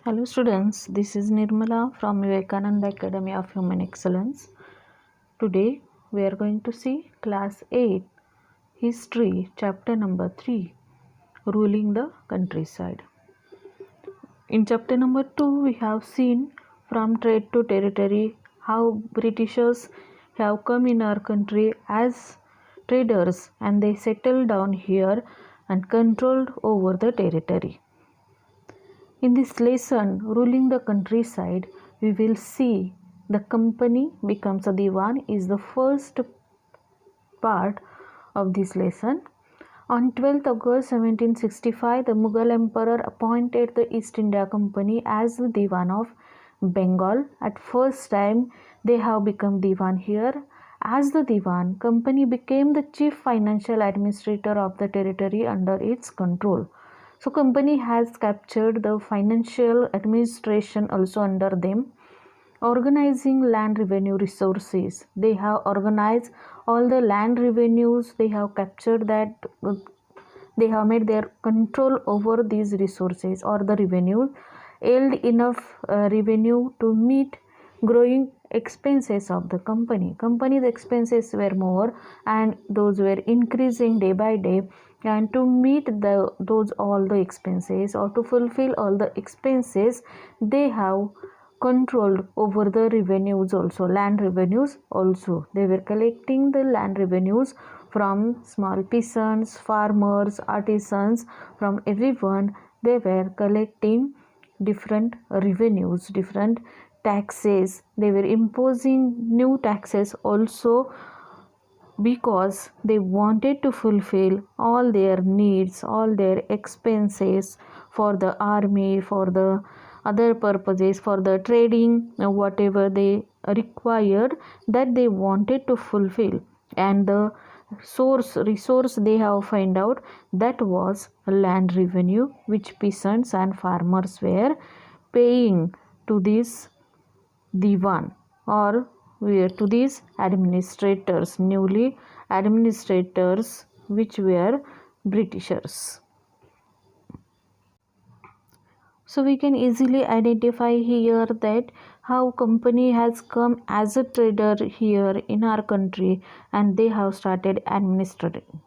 Hello students, this is Nirmala from Vivekananda Academy of Human Excellence. Today we are going to see class 8 History chapter number 3 Ruling the Countryside. In chapter number 2 we have seen from trade to territory how Britishers have come in our country as traders and they settled down here and controlled over the territory. In this lesson, ruling the countryside, we will see the company becomes a diwan is the first part of this lesson. On 12th August 1765, the Mughal Emperor appointed the East India Company as the Diwan of Bengal. At first time, they have become Diwan here. As the Diwan, company became the chief financial administrator of the territory under its control. So company has captured the financial administration also under them. Organizing land revenue resources. They have organized all the land revenues. They have captured that. They have made their control over these resources or the revenue. Yield enough revenue to meet growing expenses of the company. Company's expenses were more and those were increasing day by day, and to meet all the expenses or to fulfill all the expenses, they have controlled over the revenues also, land revenues also. They were collecting the land revenues from small peasants, farmers, artisans, from everyone. They were collecting different revenues, different taxes. They were imposing new taxes also because they wanted to fulfill all their needs, all their expenses for the army, for the other purposes, for the trading, whatever they required, that they wanted to fulfill. And the resource they have found out, that was land revenue, which peasants and farmers were paying to this diwan or to these administrators, newly administrators, which were Britishers. So we can easily identify here that how company has come as a trader here in our country and they have started administrating.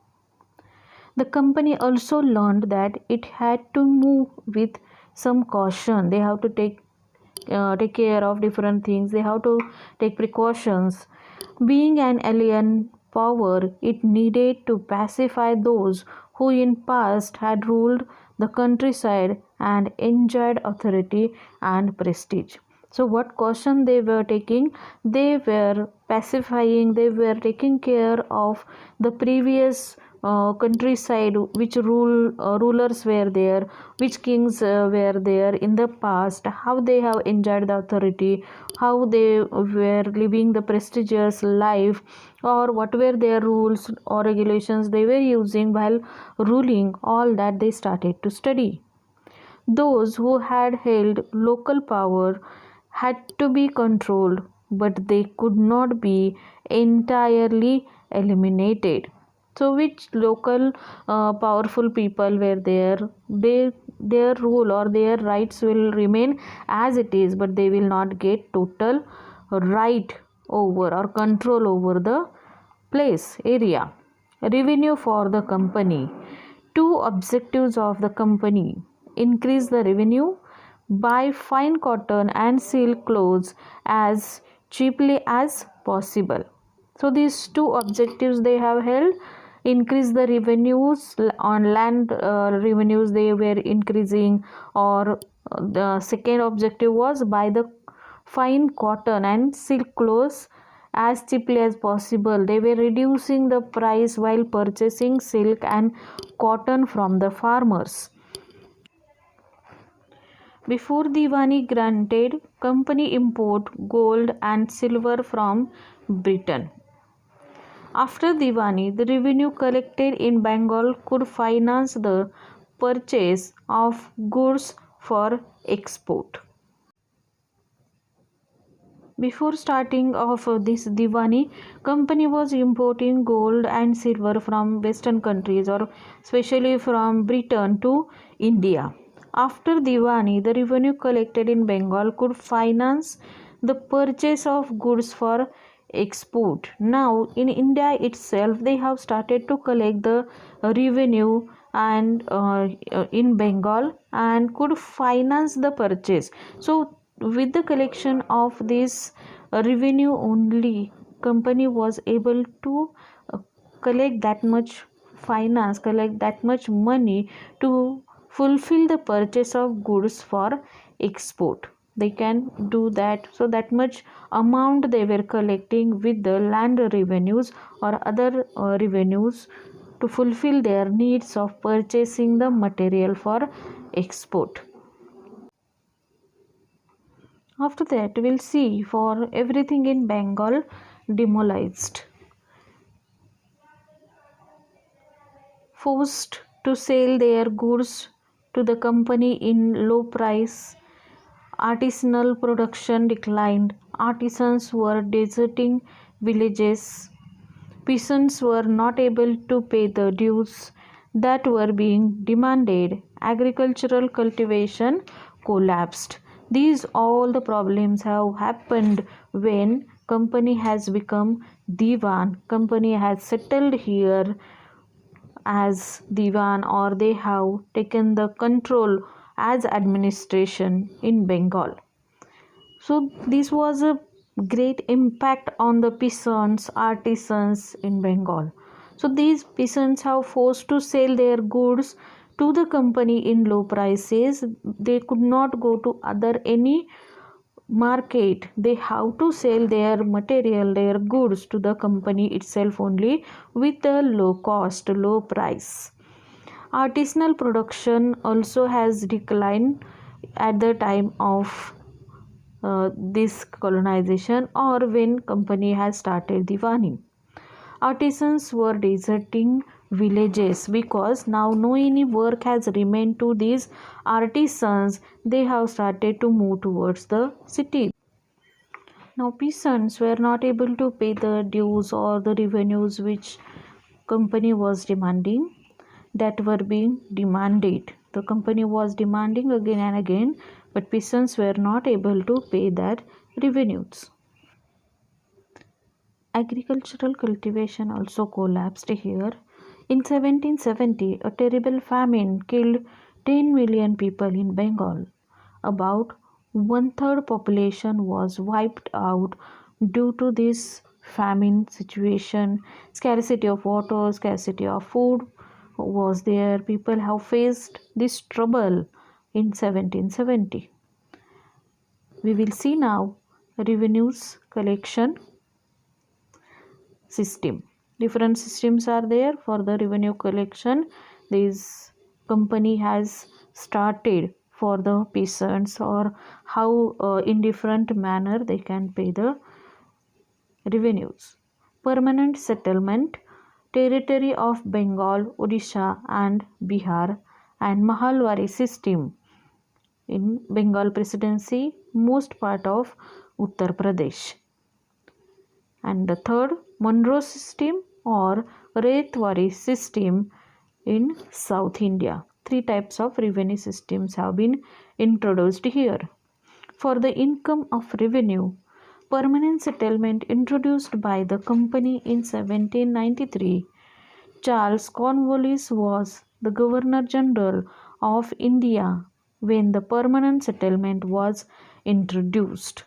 The company also learned that it had to move with some caution. They have to take care of different things. They have to take precautions. Being an alien power, it needed to pacify those who in past had ruled the countryside and enjoyed authority and prestige. So what caution they were taking? They were pacifying, they were taking care of the previous countryside, which rulers were there, which kings were there in the past, how they have enjoyed the authority, how they were living the prestigious life, or what were their rules or regulations they were using while ruling. All that they started to study. Those who had held local power had to be controlled, but they could not be entirely eliminated. So which local powerful people were there, their rule or their rights will remain as it is, but they will not get total right over or control over the place area. Revenue for the company. Two objectives of the company: increase the revenue, buy fine cotton and silk clothes as cheaply as possible. So these two objectives they have held. Increase the revenues on land revenues they were increasing, or the second objective was buy the fine cotton and silk clothes as cheaply as possible. They were reducing the price while purchasing silk and cotton from the farmers. Before Diwani granted, company import gold and silver from Britain. After Diwani, the revenue collected in Bengal could finance the purchase of goods for export. Before starting off this Diwani, company was importing gold and silver from western countries, or especially from Britain to India. After Diwani, the revenue collected in Bengal could finance the purchase of goods for export. Now, in India itself, they have started to collect the revenue and in Bengal and could finance the purchase. So, with the collection of this revenue only, company was able to collect that much collect that much money to fulfill the purchase of goods for export. They can do that. So that much amount they were collecting with the land revenues or other revenues to fulfill their needs of purchasing the material for export. After that, we'll see for everything in Bengal demolished. Forced to sell their goods to the company in low price, artisanal production declined, artisans were deserting villages, peasants were not able to pay the dues that were being demanded, agricultural cultivation collapsed. These all the problems have happened when company has become divan, company has settled here as divan, or they have taken the control as administration in Bengal. So this was a great impact on the peasants, artisans in Bengal. So these peasants have forced to sell their goods to the company in low prices. They could not go to other any market. They have to sell their material, their goods to the company itself only with a low cost, low price. Artisanal production also has declined at the time of this colonization or when company has started Diwani. Artisans were deserting villages because now no any work has remained to these artisans. They have started to move towards the cities. Now peasants were not able to pay the dues or the revenues which company was demanding, that were being demanded. The company was demanding again and again, but peasants were not able to pay that revenues. Agricultural cultivation also collapsed here. In 1770, a terrible famine killed 10 million people in Bengal. About one-third population was wiped out due to this famine situation. Scarcity of water, scarcity of food was there. People have faced this trouble in 1770. We will see now revenues collection system. Different systems are there for the revenue collection. This company has started for the peasants, or how in different manner they can pay the revenues. Permanent settlement, territory of Bengal, Odisha and Bihar, and Mahalwari system in Bengal presidency, most part of Uttar Pradesh. And the third, Monroe system or Rethwari system in South India. Three types of revenue systems have been introduced here. For the income of revenue, permanent settlement introduced by the company in 1793. Charles Cornwallis was the Governor General of India when the permanent settlement was introduced.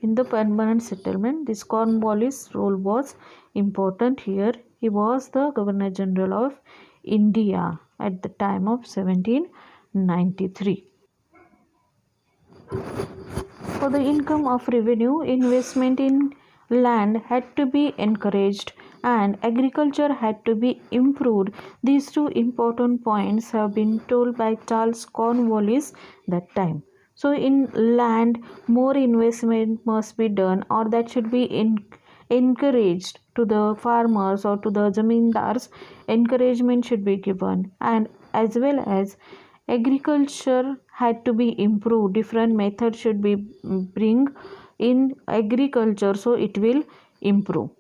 In the permanent settlement, this Cornwallis' role was important here. He was the Governor General of India at the time of 1793. For the income of revenue, investment in land had to be encouraged and agriculture had to be improved. These two important points have been told by Charles Cornwallis that time. So in land, more investment must be done, or that should be encouraged to the farmers or to the zamindars. Encouragement should be given, and as well as agriculture had to be improved. Different methods should be bring in agriculture, so it will improve.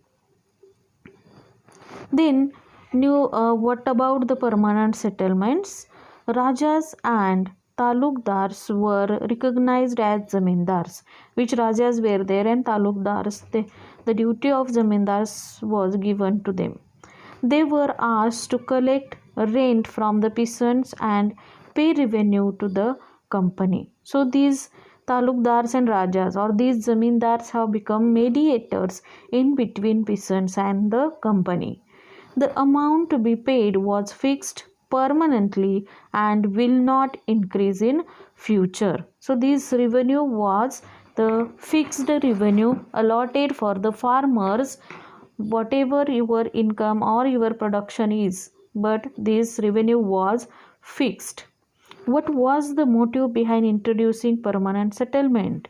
Then what about the permanent settlements? Rajas and talukdars were recognized as zamindars, which rajas were there and talukdars, the duty of zamindars was given to them. They were asked to collect rent from the peasants and pay revenue to the company. So these talukdars and rajas or these zamindars have become mediators in between peasants and the company. The amount to be paid was fixed permanently and will not increase in future. So this revenue was the fixed revenue allotted for the farmers, whatever your income or your production is, but this revenue was fixed. What was the motive behind introducing permanent settlement?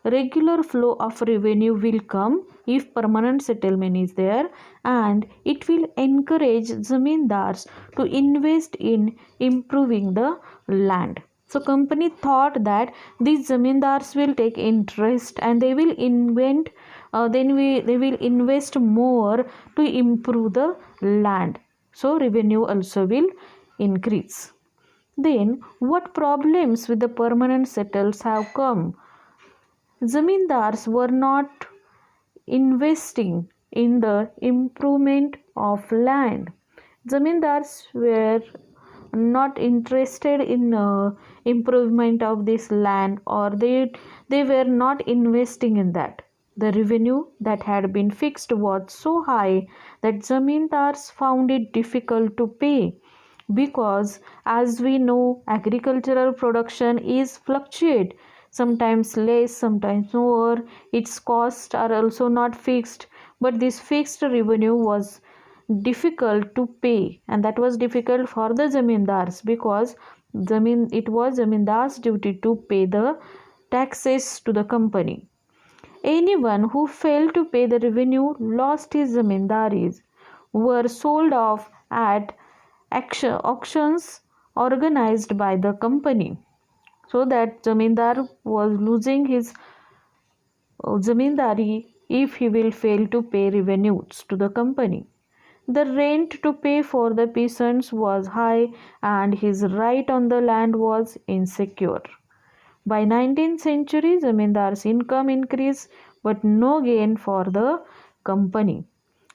Regular flow of revenue will come if permanent settlement is there, and it will encourage zamindars to invest in improving the land. So company thought that these zamindars will take interest and they will they will invest more to improve the land. So revenue also will increase. Then what problems with the permanent settles have come? Zamindars were not investing in the improvement of land. Zamindars were not interested in improvement of this land, or they were not investing in that. The revenue that had been fixed was so high that zamindars found it difficult to pay, because as we know agricultural production is fluctuate, sometimes less, sometimes more. Its costs are also not fixed, but this fixed revenue was difficult to pay, and that was difficult for the zamindars, because it was zamindars duty to pay the taxes to the company. Anyone who failed to pay the revenue lost his zamindaris, were sold off at auctions organized by the company. So that zamindar was losing his zamindari if he will fail to pay revenues to the company. The rent to pay for the peasants was high and his right on the land was insecure. By 19th century, zamindar's income increased but no gain for the company.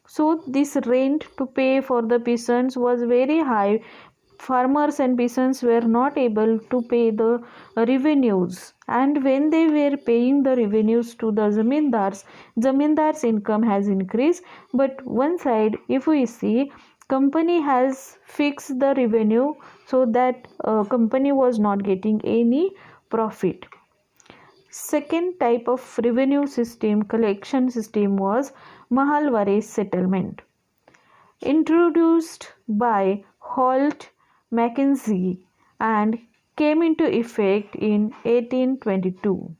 So this rent to pay for the peasants was very high. Farmers and peasants were not able to pay the revenues, and when they were paying the revenues to the zamindars income has increased. But one side, if we see, company has fixed the revenue, so that company was not getting any profit. Second type of revenue system, collection system, was Mahalwari settlement, introduced by Holt Mackenzie and came into effect in 1822.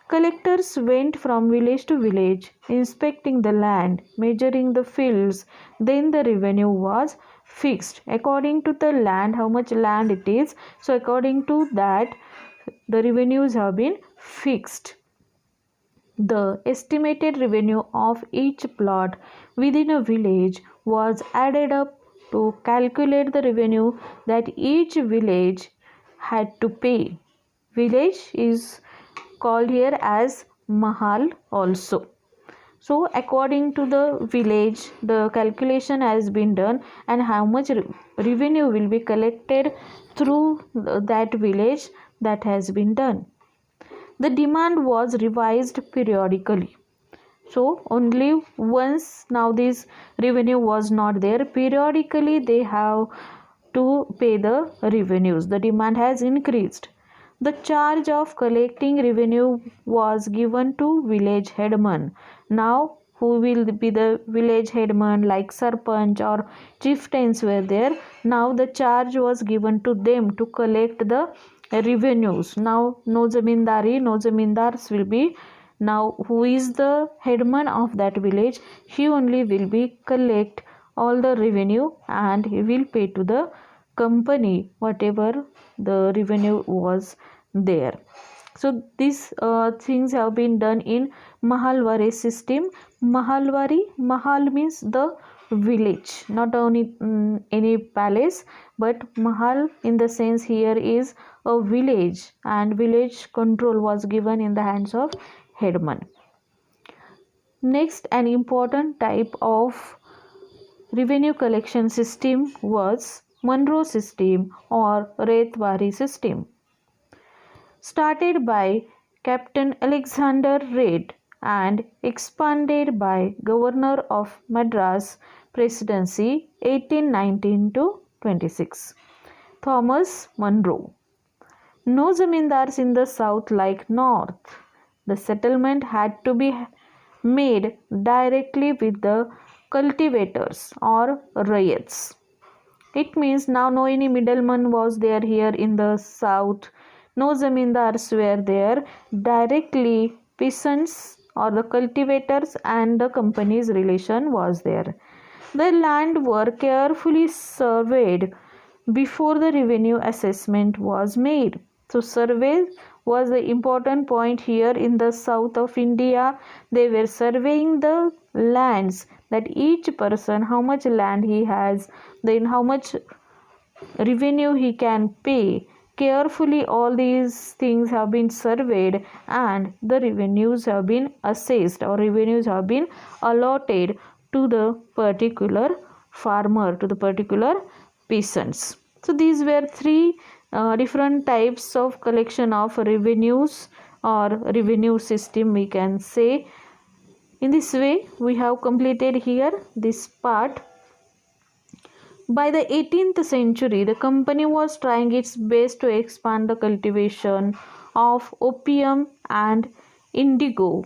Collectors went from village to village, inspecting the land, measuring the fields. Then the revenue was fixed according to the land, how much land it is. So according to that, the revenues have been fixed. The estimated revenue of each plot within a village was added up to calculate the revenue that each village had to pay. Village is called here as mahal also. So according to the village, the calculation has been done and how much revenue will be collected through that village, that has been done. The demand was revised periodically. So only once now this revenue was not there, periodically they have to pay the revenues. The demand has increased. The charge of collecting revenue was given to village headman. Now who will be the village headman, like sarpanch or chieftains were there. Now the charge was given to them to collect the revenues. Now no zamindars will be. Now who is the headman of that village, he only will be collect all the revenue and he will pay to the company whatever the revenue was there. So these things have been done in Mahalwari system. Mahal means the village, not only any palace, but mahal in the sense here is a village, and village control was given in the hands of headman. Next, an important type of revenue collection system was Monroe system or Raithwari system, started by Captain Alexander Reid and expanded by Governor of Madras Presidency 1819 to 26. Thomas Monroe. No zamindars in the south like north. The settlement had to be made directly with the cultivators or ryots. It means now no any middleman was there here in the south. No zamindars were there. Directly peasants or the cultivators and the company's relation was there. The land were carefully surveyed before the revenue assessment was made. So survey was the important point here in the south of India. They were surveying the lands, that each person how much land he has, then how much revenue he can pay. Carefully all these things have been surveyed and the revenues have been assessed or revenues have been allotted to the particular farmer, to the particular peasants. So these were three different types of collection of revenues or revenue system, we can say. In this way we have completed here this part. By the 18th century, the company was trying its best to expand the cultivation of opium and indigo.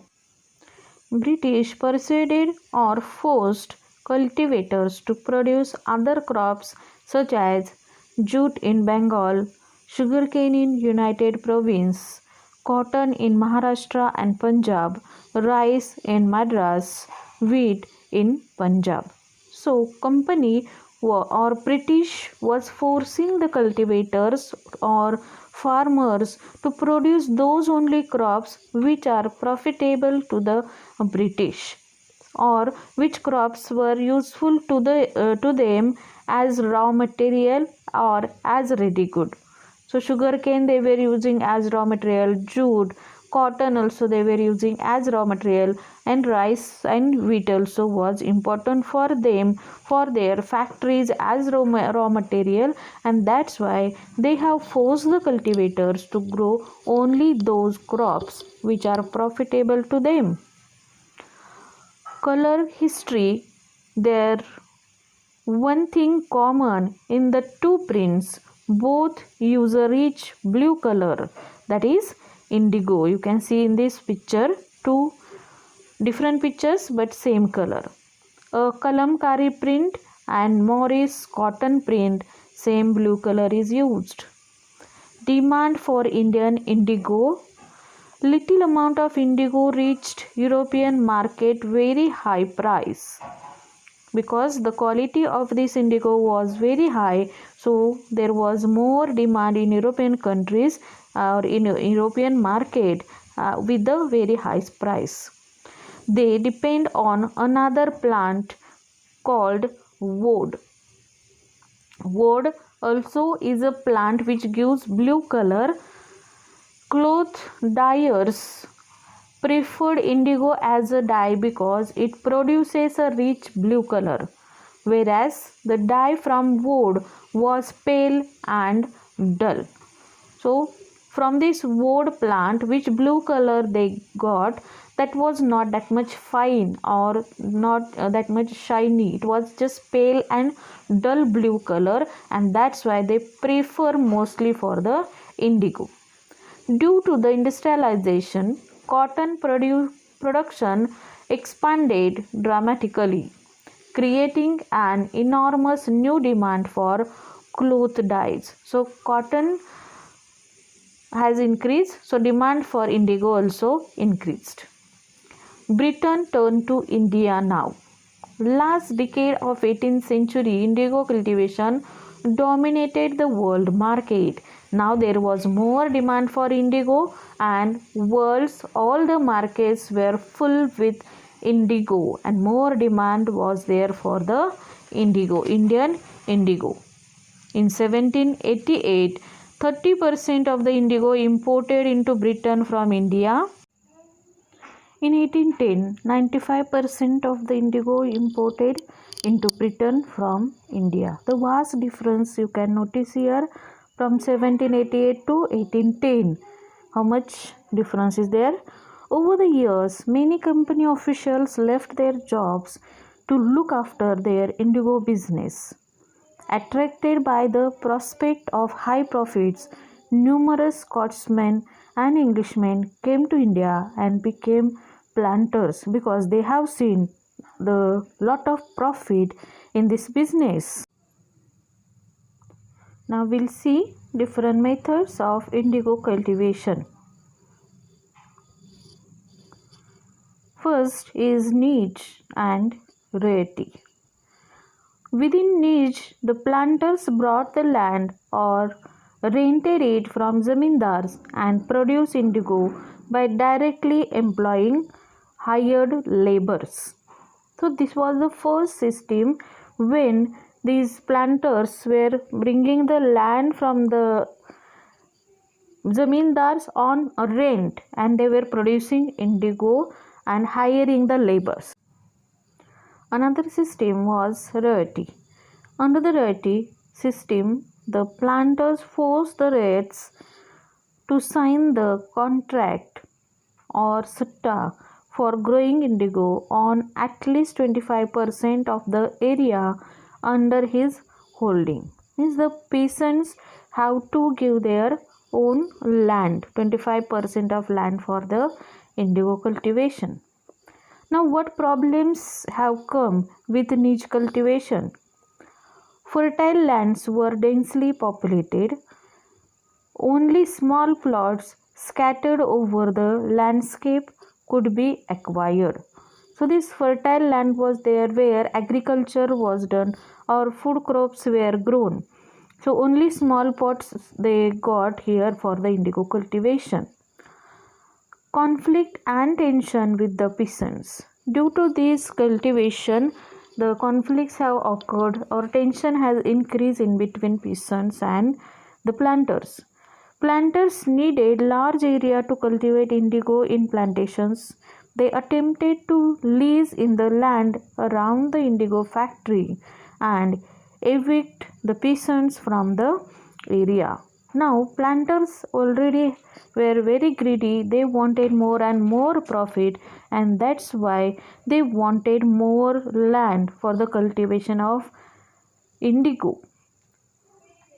British persuaded or forced cultivators to produce other crops such as jute in Bengal, sugarcane in United Province, cotton in Maharashtra and Punjab, rice in Madras, wheat in Punjab. So, company or British was forcing the cultivators or farmers to produce those only crops which are profitable to the British, or which crops were useful to them as raw material or as ready good. So sugarcane they were using as raw material, jute, cotton also they were using as raw material, and rice and wheat also was important for them, for their factories as raw material, and that's why they have forced the cultivators to grow only those crops which are profitable to them. Color history, there one thing common in the two prints, both use a rich blue color, that is indigo. You can see in this picture two different pictures but same color. A Kalamkari print and Morris cotton print, same blue color is used. Demand for Indian indigo. Little amount of indigo reached European market very high price, because the quality of this indigo was very high, so there was more demand in European countries or in European market with a very high price. They depend on another plant called woad. Woad also is a plant which gives blue color. Cloth dyers preferred indigo as a dye because it produces a rich blue color, whereas the dye from wood was pale and dull. So from this wood plant, which blue color they got, that was not that much fine or not that much shiny. It was just pale and dull blue color, and that's why they prefer mostly for the indigo. Due to the industrialization, cotton production expanded dramatically, creating an enormous new demand for cloth dyes. So cotton has increased, so demand for indigo also increased. Britain turned to India now. Last decade of 18th century, indigo cultivation dominated the world market. Now there was more demand for indigo, and world's all the markets were full with indigo, and more demand was there for the Indian indigo. In 1788, 30% of the indigo imported into Britain from India. In 1810, 95% of the indigo imported into Britain from India. The vast difference you can notice here from 1788 to 1810. How much difference is there? Over the years, many company officials left their jobs to look after their indigo business. Attracted by the prospect of high profits, numerous Scotsmen and Englishmen came to India and became planters because they have seen the lot of profit in this business. Now we'll see different methods of indigo cultivation. First is niche and rarity. Within niche, the planters brought the land or rented it from zamindars and produced indigo by directly employing hired laborers. So this was the first system when these planters were bringing the land from the zamindars on rent and they were producing indigo and hiring the laborers. Another system was rarity. Under the rarity system, the planters forced the rates to sign the contract or sitta for growing indigo on at least 25% of the area under his holding. Means the peasants have to give their own land, 25% of land for the indigo cultivation. Now what problems have come with niche cultivation? Fertile lands were densely populated. Only small plots scattered over the landscape could be acquired. So this fertile land was there where agriculture was done or food crops were grown. So only small plots they got here for the indigo cultivation. Conflict and tension with the peasants. Due to this cultivation, the conflicts have occurred or tension has increased in between peasants and the planters. Planters needed large area to cultivate indigo in plantations. They attempted to lease in the land around the indigo factory and evict the peasants from the area. Now planters already were very greedy. They wanted more and more profit, and that's why they wanted more land for the cultivation of indigo.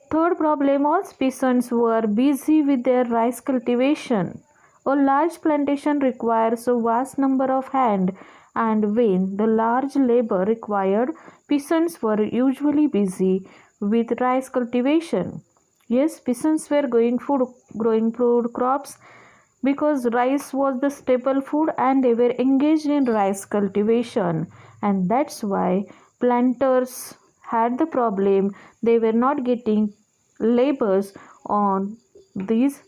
Third problem was peasants were busy with their rice cultivation. A large plantation requires a vast number of hands, and when the large labor required, peasants were usually busy with rice cultivation. Yes, peasants were growing food crops because rice was the staple food and they were engaged in rice cultivation, and that's why planters had the problem. They were not getting laborers on these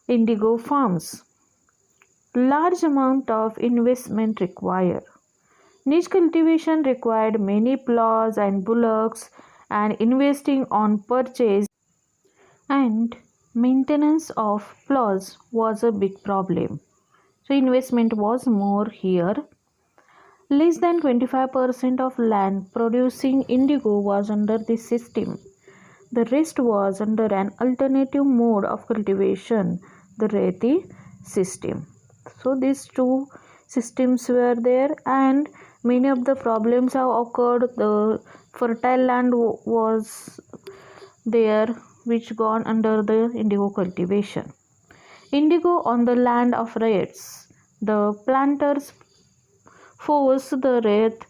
indigo farms. Large amount of investment required. Niche cultivation required many plows and bullocks, and investing on purchase and maintenance of plows was a big problem. So investment was more here. Less than 25% of land producing indigo was under this system. The rest was under an alternative mode of cultivation, the rarity system. So these two systems were there, and many of the problems have occurred. The fertile land was there which gone under the indigo cultivation. Indigo on the land of rates. The planters forced the rate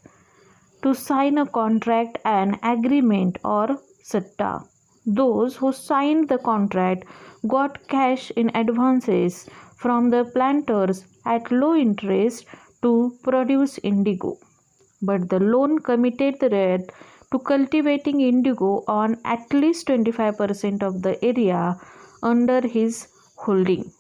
to sign a contract, an agreement or sitta. Those who signed the contract got cash in advances from the planters at low interest to produce indigo. But the loan committed the rate to cultivating indigo on at least 25% of the area under his holding.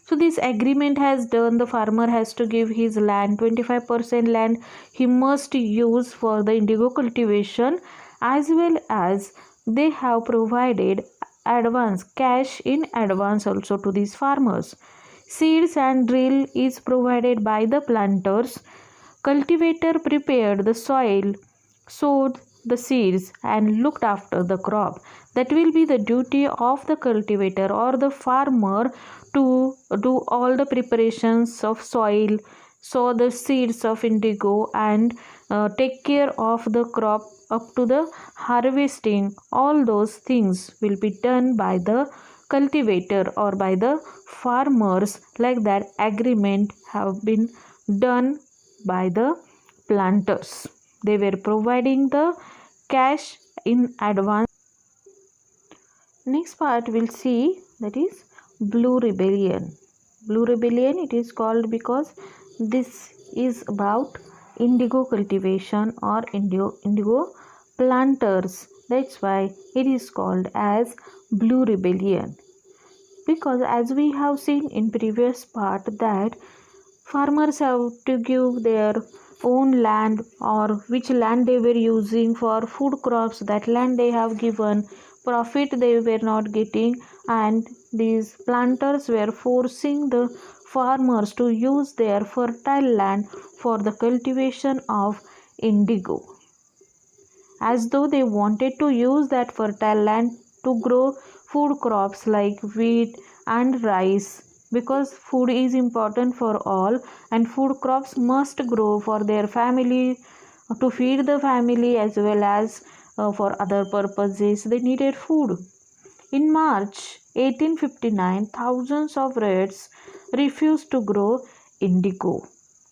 So this agreement has done, the farmer has to give his land, 25% land he must use for the indigo cultivation, as well as they have provided advance cash in advance also to these farmers. Seeds and drill is provided by the planters. Cultivator prepared the soil, sowed the seeds, and looked after the crop. That will be the duty of the cultivator or the farmer to do all the preparations of soil, sow the seeds of indigo, and take care of the crop up to the harvesting. All those things will be done by the cultivator or by the farmers. Like that agreement have been done by the planters. They were providing the cash in advance. Next part we'll see, that is Blue Rebellion. Blue Rebellion, it is called because this is about indigo cultivation or indigo planters. That's why it is called as Blue Rebellion. Because as we have seen in previous part that farmers have to give their own land, or which land they were using for food crops, that land they have given, profit they were not getting, and these planters were forcing the farmers to use their fertile land for the cultivation of indigo, as though they wanted to use that fertile land to grow food crops like wheat and rice, because food is important for all and food crops must grow for their family, to feed the family, as well as for other purposes they needed food. In March 1859, thousands of Reds refused to grow indigo.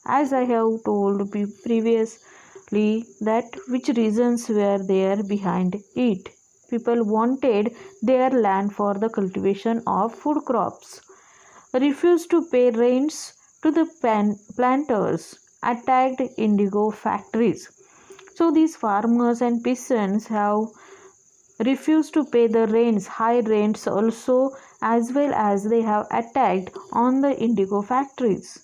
As I have told previously, that which reasons were there behind it. People wanted their land for the cultivation of food crops, refused to pay rents to the planters, attacked indigo factories. So these farmers and peasants have refused to pay the rents, high rents also, as well as they have attacked on the indigo factories.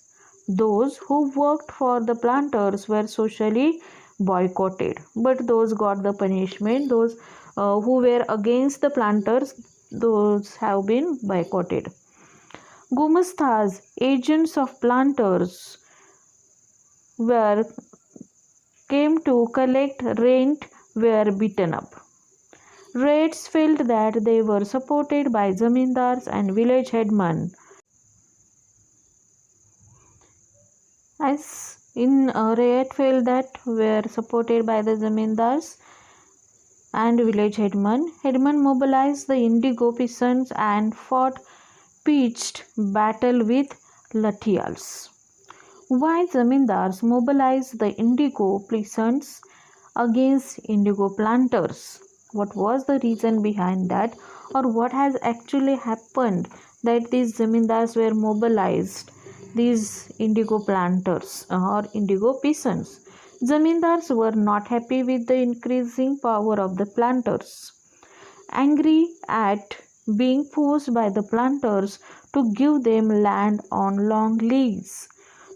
Those who worked for the planters were socially boycotted, but those got the punishment. Those who were against the planters, those have been boycotted. Gumastas, agents of planters, were came to collect rent, were beaten up. Raids felt that they were supported by zamindars and village headmen. As in Rayat felt that were supported by the zamindars and village headmen. Headmen mobilized the indigo peasants and fought pitched battle with lathials. Why zamindars mobilized the indigo peasants against indigo planters? What was the reason behind that, or what has actually happened that these zamindars were mobilized, these indigo planters or indigo peasants? Zamindars were not happy with the increasing power of the planters, angry at being forced by the planters to give them land on long lease.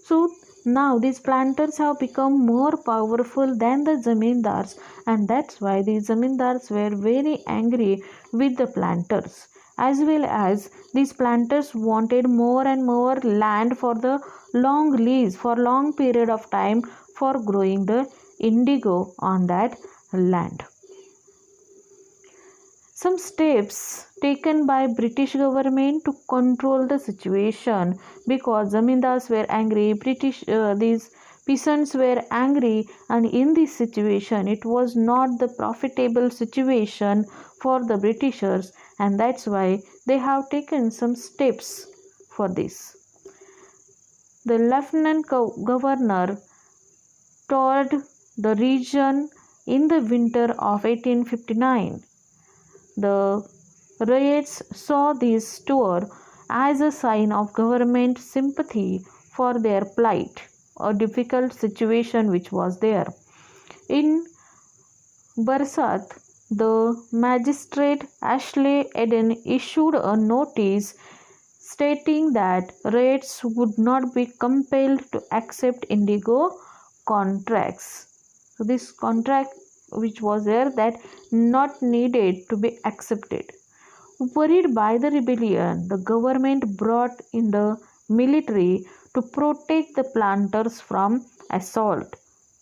So now these planters have become more powerful than the zamindars, and that's why the zamindars were very angry with the planters, as well as these planters wanted more and more land for the long lease, for long period of time, for growing the indigo on that land. Some steps taken by British government to control the situation, because zamindars were angry, these peasants were angry, and in this situation it was not the profitable situation for the Britishers, and that's why they have taken some steps for this. The Lieutenant Governor toured the region in the winter of 1859. The riots saw this tour as a sign of government sympathy for their plight, a difficult situation which was there. In Barsat, the magistrate Ashley Eden issued a notice stating that Reds would not be compelled to accept indigo contracts. So this contract which was there, that not needed to be accepted. Worried by the rebellion, the government brought in the military to protect the planters from assault.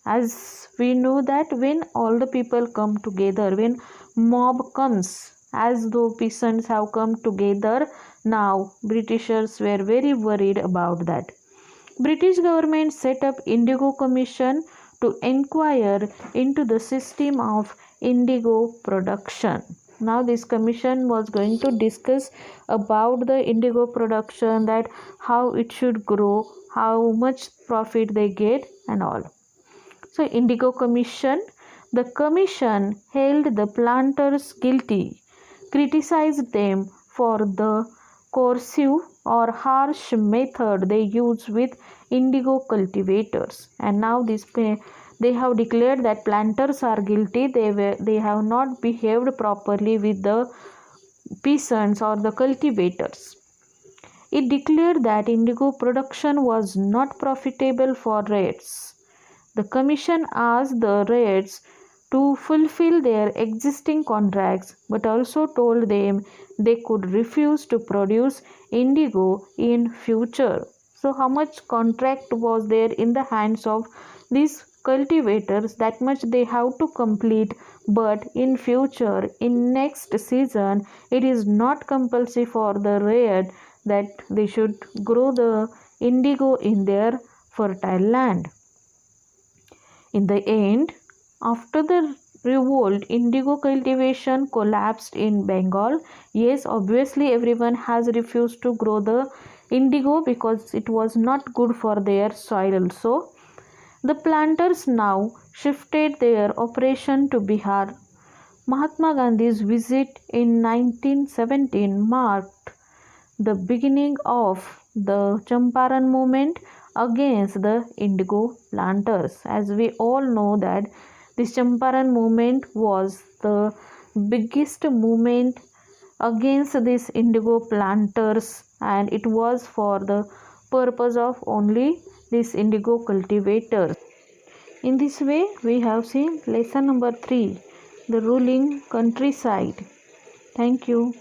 As we know that when all the people come together, when mob comes, as though peasants have come together, now Britishers were very worried about that. British government set up Indigo Commission to inquire into the system of indigo production. Now this commission was going to discuss about the indigo production, that how it should grow, how much profit they get and all. So Indigo Commission, the commission held the planters guilty, criticized them for the coercive or harsh method they use with indigo cultivators. And now they have declared that planters are guilty. They have not behaved properly with the peasants or the cultivators. It declared that indigo production was not profitable for Reds. The commission asked the Reds to fulfill their existing contracts, but also told them they could refuse to produce indigo in future. So how much contract was there in the hands of these cultivators, that much they have to complete, but in future, in next season, it is not compulsory for the Red that they should grow the indigo in their fertile land. In the end, after the revolt, indigo cultivation collapsed in Bengal. Yes, obviously everyone has refused to grow the indigo because it was not good for their soil also. The planters now shifted their operation to Bihar. Mahatma Gandhi's visit in 1917 marked the beginning of the Champaran movement against the indigo planters. As we all know that this Champaran movement was the biggest movement against these indigo planters, and it was for the purpose of only these indigo cultivators. In this way, we have seen lesson number 3, the ruling countryside. Thank you.